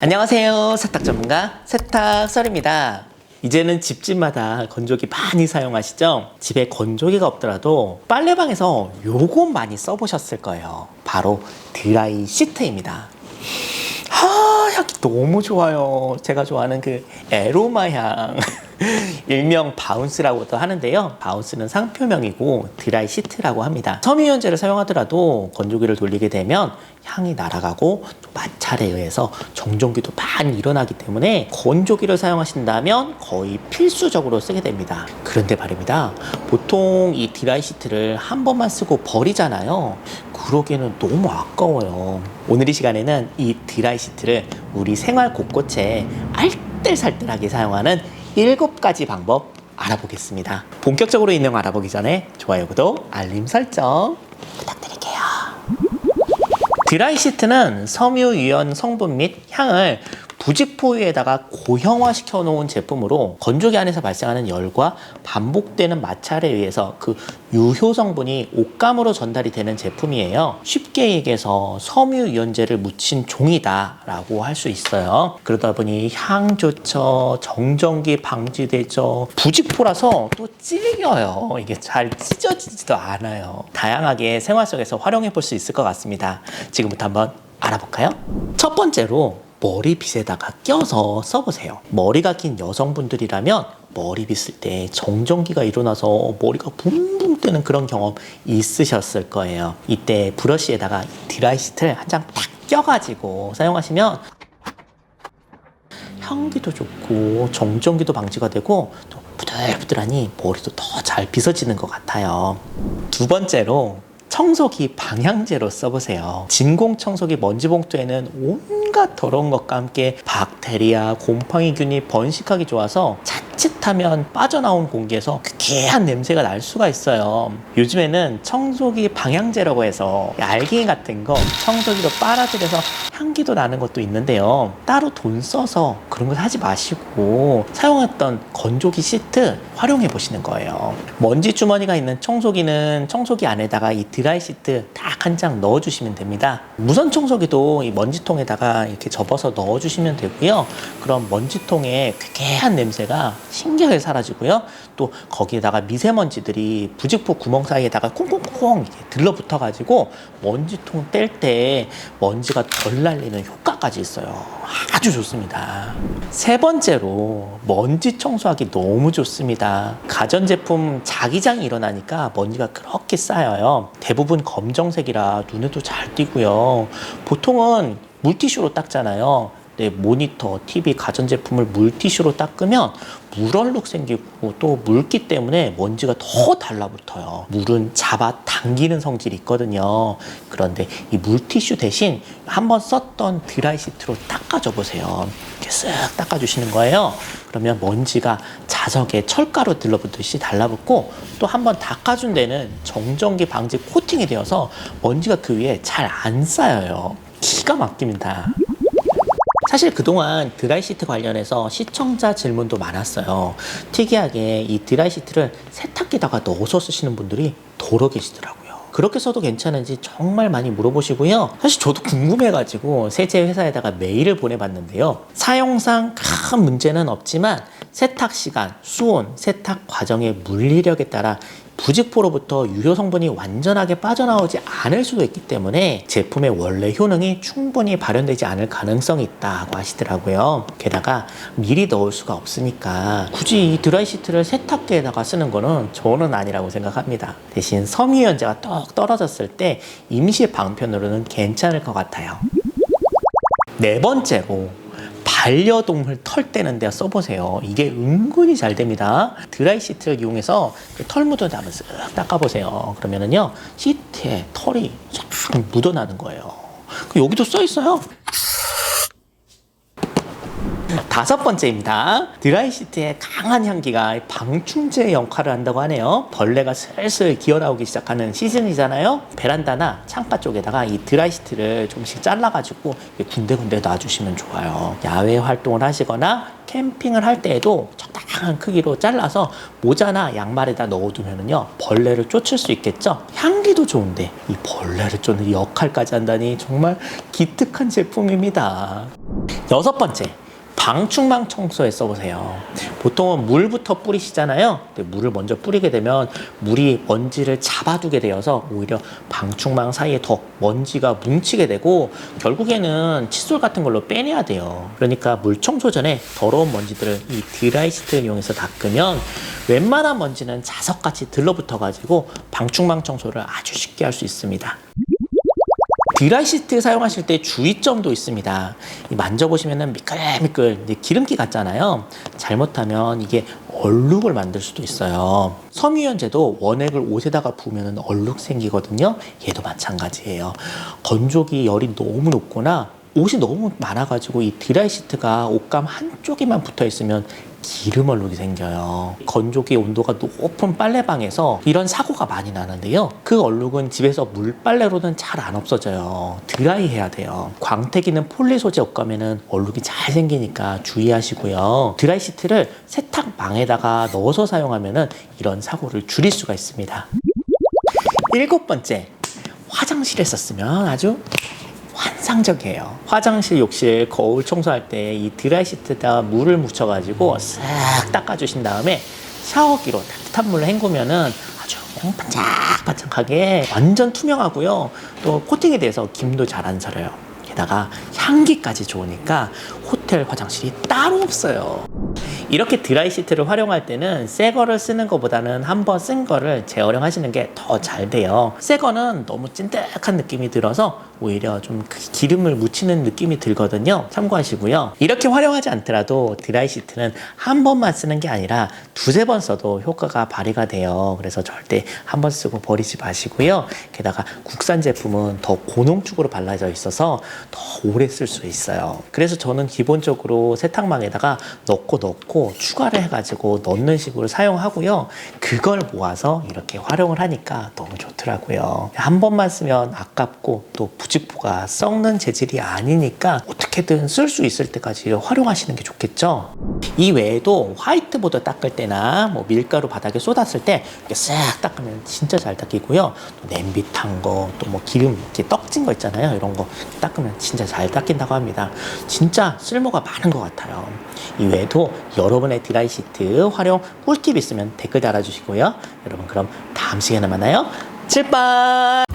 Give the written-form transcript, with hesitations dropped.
안녕하세요. 세탁 전문가 세탁설입니다. 이제는 집집마다 건조기 많이 사용하시죠? 집에 건조기가 없더라도 빨래방에서 요거 많이 써보셨을 거예요. 바로 드라이 시트입니다. 향이 너무 좋아요. 제가 좋아하는 그 에로마 향. 일명 바운스라고도 하는데요. 바운스는 상표명이고 드라이 시트라고 합니다. 섬유유연제를 사용하더라도 건조기를 돌리게 되면 향이 날아가고 또 마찰에 의해서 정전기도 많이 일어나기 때문에 건조기를 사용하신다면 거의 필수적으로 쓰게 됩니다. 그런데 말입니다. 보통 이 드라이 시트를 한 번만 쓰고 버리잖아요. 그러기에는 너무 아까워요. 오늘 이 시간에는 이 드라이 시트를 우리 생활 곳곳에 알뜰살뜰하게 사용하는 7가지 방법 알아보겠습니다. 본격적으로 있는 거 알아보기 전에 좋아요, 구독, 알림 설정 부탁드릴게요. 드라이 시트는 섬유유연 성분 및 향을 부직포유에다가 고형화시켜 놓은 제품으로 건조기 안에서 발생하는 열과 반복되는 마찰에 의해서 그 유효 성분이 옷감으로 전달이 되는 제품이에요. 쉽게 얘기해서 섬유유연제를 묻힌 종이다 라고 할 수 있어요. 그러다 보니 향 좋죠, 정전기 방지되죠. 부직포라서 또 질겨요. 이게 잘 찢어지지도 않아요. 다양하게 생활 속에서 활용해 볼 수 있을 것 같습니다. 지금부터 한번 알아볼까요? 첫 번째로 머리빗에다가 껴서 써보세요. 머리가 긴 여성분들이라면 머리 빗을 때 정전기가 일어나서 머리가 붕붕 뜨는 그런 경험 있으셨을 거예요. 이때 브러쉬에다가 드라이 시트를 한 장 딱 껴가지고 사용하시면 향기도 좋고 정전기도 방지가 되고 또 부들부들하니 머리도 더 잘 빗어지는 것 같아요. 두 번째로 청소기 방향제로 써보세요. 진공 청소기 먼지 봉투에는 온갖 더러운 것과 함께 박테리아, 곰팡이균이 번식하기 좋아서 자칫하면 빠져나온 공기에서 쾌쾌한 냄새가 날 수가 있어요. 요즘에는 청소기 방향제라고 해서 알갱이 같은 거 청소기로 빨아들여서 향기도 나는 것도 있는데요. 따로 돈 써서 그런 거 하지 마시고 사용했던 건조기 시트 활용해 보시는 거예요. 먼지 주머니가 있는 청소기는 청소기 안에다가 이 드라이 시트 딱 한 장 넣어주시면 됩니다. 무선 청소기도 이 먼지통에다가 이렇게 접어서 넣어주시면 되고요. 그럼 먼지통의 쾌쾌한 냄새가 신기하게 사라지고요. 또 거기에다가 미세먼지들이 부직포 구멍 사이에다가 콩콩콩 이렇게 들러붙어가지고 먼지통 뗄 때 먼지가 덜 날리는 효과까지 있어요. 아주 좋습니다. 세 번째로 먼지 청소하기 너무 좋습니다. 가전제품 자기장이 일어나니까 먼지가 그렇게 쌓여요. 대부분 검정색이라 눈에도 잘 띄고요. 보통은 물티슈로 닦잖아요. 네, 모니터, TV, 가전제품을 물티슈로 닦으면 물얼룩 생기고 또 물기 때문에 먼지가 더 달라붙어요. 물은 잡아당기는 성질이 있거든요. 그런데 이 물티슈 대신 한번 썼던 드라이 시트로 닦아줘 보세요. 이렇게 쓱 닦아주시는 거예요. 그러면 먼지가 자석에 철가루 들러붙듯이 달라붙고 또 한번 닦아준 데는 정전기 방지 코팅이 되어서 먼지가 그 위에 잘 안 쌓여요. 기가 막힙니다. 사실 그동안 드라이 시트 관련해서 시청자 질문도 많았어요. 특이하게 이 드라이 시트를 세탁기에다가 넣어서 쓰시는 분들이 더러 계시더라고요. 그렇게 써도 괜찮은지 정말 많이 물어보시고요. 사실 저도 궁금해가지고 세제 회사에다가 메일을 보내봤는데요. 사용상 큰 문제는 없지만 세탁 시간, 수온, 세탁 과정의 물리력에 따라 부직포로부터 유효 성분이 완전하게 빠져나오지 않을 수도 있기 때문에 제품의 원래 효능이 충분히 발현되지 않을 가능성이 있다고 하시더라고요. 게다가 미리 넣을 수가 없으니까 굳이 이 드라이 시트를 세탁기에다가 쓰는 거는 저는 아니라고 생각합니다. 대신 섬유유연제가 떡 떨어졌을 때 임시 방편으로는 괜찮을 것 같아요. 네 번째로 반려동물 털 떼는 데 써보세요. 이게 은근히 잘 됩니다. 드라이 시트를 이용해서 털 묻은 데 한번 쓱 닦아보세요. 그러면은요, 시트에 털이 쫙 묻어나는 거예요. 여기도 써 있어요. 다섯 번째입니다. 드라이시트의 강한 향기가 방충제 역할을 한다고 하네요. 벌레가 슬슬 기어나오기 시작하는 시즌이잖아요. 베란다나 창가 쪽에다가 이 드라이시트를 조금씩 잘라가지고 군데군데 놔주시면 좋아요. 야외 활동을 하시거나 캠핑을 할 때에도 적당한 크기로 잘라서 모자나 양말에다 넣어두면요 벌레를 쫓을 수 있겠죠. 향기도 좋은데 이 벌레를 쫓는 역할까지 한다니 정말 기특한 제품입니다. 여섯 번째, 방충망 청소에 써보세요. 보통은 물부터 뿌리시잖아요. 근데 물을 먼저 뿌리게 되면 물이 먼지를 잡아두게 되어서 오히려 방충망 사이에 더 먼지가 뭉치게 되고 결국에는 칫솔 같은 걸로 빼내야 돼요. 그러니까 물 청소 전에 더러운 먼지들을 이 드라이시트를 이용해서 닦으면 웬만한 먼지는 자석같이 들러붙어가지고 방충망 청소를 아주 쉽게 할 수 있습니다. 드라이시트 사용하실 때 주의점도 있습니다. 만져보시면 미끌미끌 기름기 같잖아요. 잘못하면 이게 얼룩을 만들 수도 있어요. 섬유유연제도 원액을 옷에다가 부으면 얼룩 생기거든요. 얘도 마찬가지예요. 건조기 열이 너무 높거나 옷이 너무 많아가지고 이 드라이시트가 옷감 한쪽에만 붙어 있으면 기름 얼룩이 생겨요. 건조기 온도가 높은 빨래방에서 이런 사고가 많이 나는데요. 그 얼룩은 집에서 물빨래로는 잘 안 없어져요. 드라이 해야 돼요. 광택이는 폴리 소재 옷감에는 얼룩이 잘 생기니까 주의하시고요. 드라이 시트를 세탁망에다가 넣어서 사용하면 이런 사고를 줄일 수가 있습니다. 일곱 번째, 화장실에 썼으면 아주 환상적이에요. 화장실, 욕실, 거울 청소할 때 이 드라이시트에다 물을 묻혀가지고 싹 닦아주신 다음에 샤워기로 따뜻한 물로 헹구면은 아주 그냥 반짝반짝하게 완전 투명하고요. 또 코팅에 대해서 김도 잘 안 살아요. 게다가 향기까지 좋으니까 호텔 화장실이 따로 없어요. 이렇게 드라이시트를 활용할 때는 새 거를 쓰는 것보다는 한번 쓴 거를 재활용하시는 게 더 잘 돼요. 새 거는 너무 찐득한 느낌이 들어서 오히려 좀 기름을 묻히는 느낌이 들거든요. 참고하시고요. 이렇게 활용하지 않더라도 드라이시트는 한 번만 쓰는 게 아니라 두세 번 써도 효과가 발휘가 돼요. 그래서 절대 한 번 쓰고 버리지 마시고요. 게다가 국산 제품은 더 고농축으로 발라져 있어서 더 오래 쓸 수 있어요. 그래서 저는 기본적으로 세탁망에다가 넣고 추가를 해가지고 넣는 식으로 사용하고요. 그걸 모아서 이렇게 활용을 하니까 너무 좋더라고요. 한 번만 쓰면 아깝고 또 부직포가 썩는 재질이 아니니까 어떻게든 쓸 수 있을 때까지 활용하시는 게 좋겠죠. 이 외에도 화이트보드 닦을 때나 뭐 밀가루 바닥에 쏟았을 때 이렇게 싹 닦으면 진짜 잘 닦이고요. 또 냄비 탄 거, 또 뭐 기름 이렇게 떡진 거 있잖아요. 이런 거 닦으면 진짜 잘 닦인다고 합니다. 진짜 쓸모가 많은 것 같아요. 이 외에도 여러분의 드라이시트 활용 꿀팁 있으면 댓글 달아주시고요. 여러분 그럼 다음 시간에 만나요. 칠빠!